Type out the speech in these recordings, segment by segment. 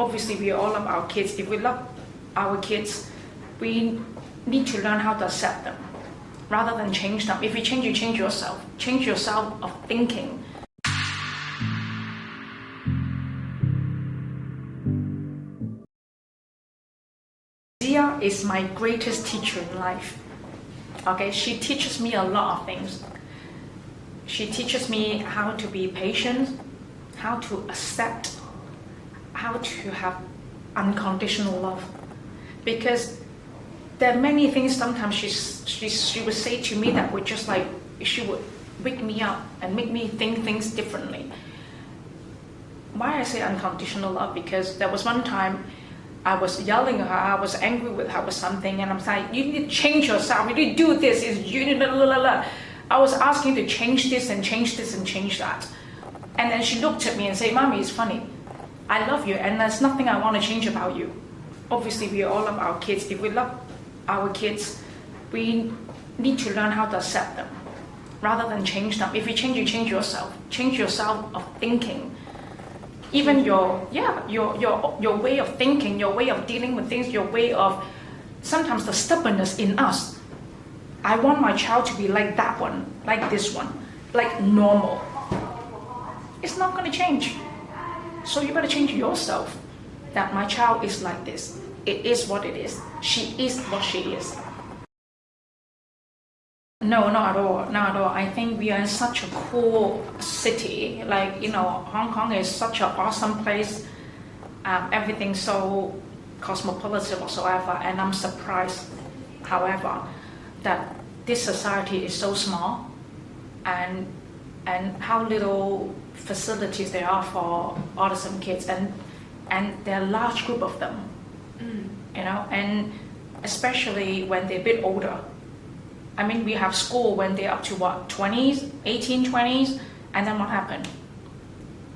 obviously we all love our kids. If we love our kids, we need to learn how to accept them rather than change them. If you change, you change yourself. Change yourself of thinking. Xiao is my greatest teacher in life. Okay, she teaches me a lot of things. She teaches me how to be patient, how to accept, how to have unconditional love. Because there are many things sometimes she would say to me that would just like, she would wake me up and make me think things differently. Why I say unconditional love? Because there was one time I was yelling at her, I was angry with her with something, and I'm like, you need to change yourself, you need to do this, you need to I was asking to change this and change this and change that. And then she looked at me and said, Mommy, it's funny. I love you and there's nothing I want to change about you. Obviously, we all love our kids. If we love our kids, we need to learn how to accept them rather than change them. If you change, you change yourself. Change yourself of thinking. Even your way of thinking, your way of dealing with things, your way of sometimes the stubbornness in us. I want my child to be like that one, like this one, like normal. It's not going to change. So you better change yourself. That my child is like this. It is what it is. She is what she is. No, not at all. Not at all. I think we are in such a cool city. Like, Hong Kong is such an awesome place. Everything's so cosmopolitan whatsoever. And I'm surprised, however, that this society is so small and how little facilities there are for autism kids. And there are a large group of them, and especially when they're a bit older. I mean, we have school when they're up to 20s, 18, 20s, and then what happened?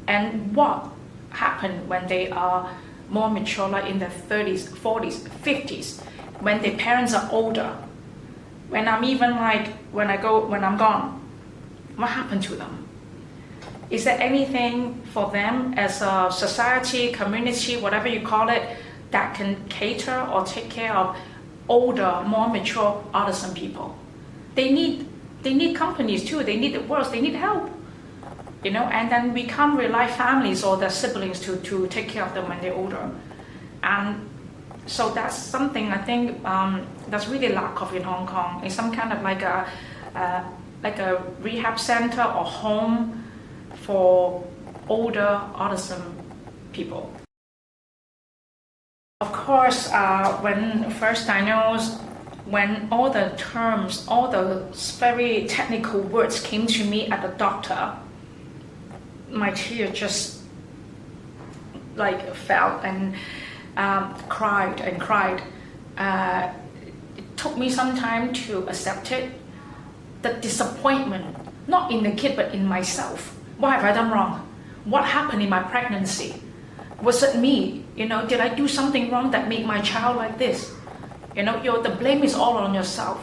And what happened when they are more mature, like in their 30s, 40s, 50s, when their parents are older? When I'm even like, when I'm gone, what happened to them? Is there anything for them as a society, community, whatever you call it, that can cater or take care of older, more mature autism people? They need companies too. They need the works. They need help, And then we can't rely families or their siblings to take care of them when they're older, and so that's something I think that's really lack of in Hong Kong. It's some kind of like a rehab center or home for older autism people. Of course, when first diagnosed, when all the terms, all the very technical words came to me at the doctor, my tear just like fell and cried and cried. It took me some time to accept it. The disappointment, not in the kid, but in myself. What have I done wrong? What happened in my pregnancy? Was it me? Did I do something wrong that made my child like this? The blame is all on yourself.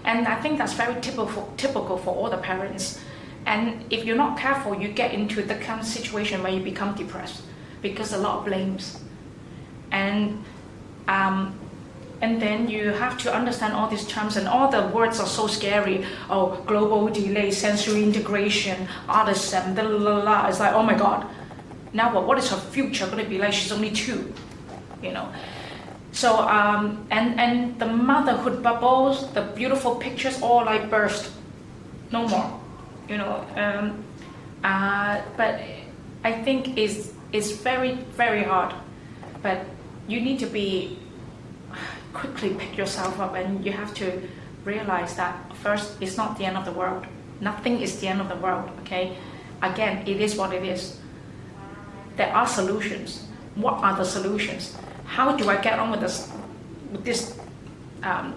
And I think that's very typical for all the parents. And if you're not careful, you get into the kind of situation where you become depressed because a lot of blames. And then you have to understand all these terms, and all the words are so scary. Oh, global delay, sensory integration, autism, It's like, oh my God. Now what is her future going to be like? She's only 2, So, and the motherhood bubbles, the beautiful pictures all like burst. No more, but I think it's very, very hard. But you need to quickly pick yourself up, and you have to realize that first, it's not the end of the world. Nothing is the end of the world, okay? Again, it is what it is. There are solutions. What are the solutions? How do I get on with this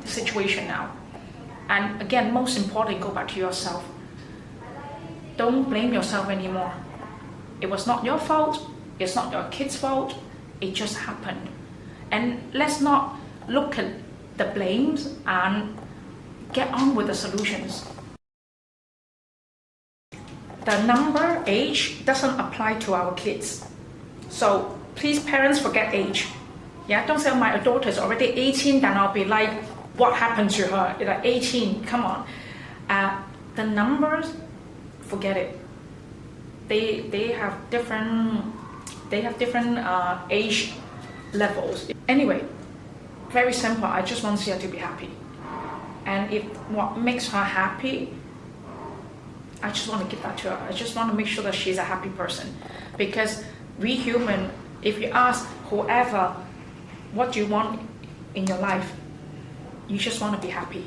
situation now? And again, most important, go back to yourself. Don't blame yourself anymore. It was not your fault. It's not your kid's fault. It just happened. And let's not look at the blames and get on with the solutions. The number, age doesn't apply to our kids. So please parents forget age. Yeah, don't say my daughter is already 18, then I'll be like, what happened to her? Like 18, come on. The numbers, forget it. They have different age levels. Anyway, very simple. I just want Xiao to be happy, and if what makes her happy, I just want to give that to her. I just want to make sure that she's a happy person, because we human, if you ask whoever what do you want in your life, you just want to be happy.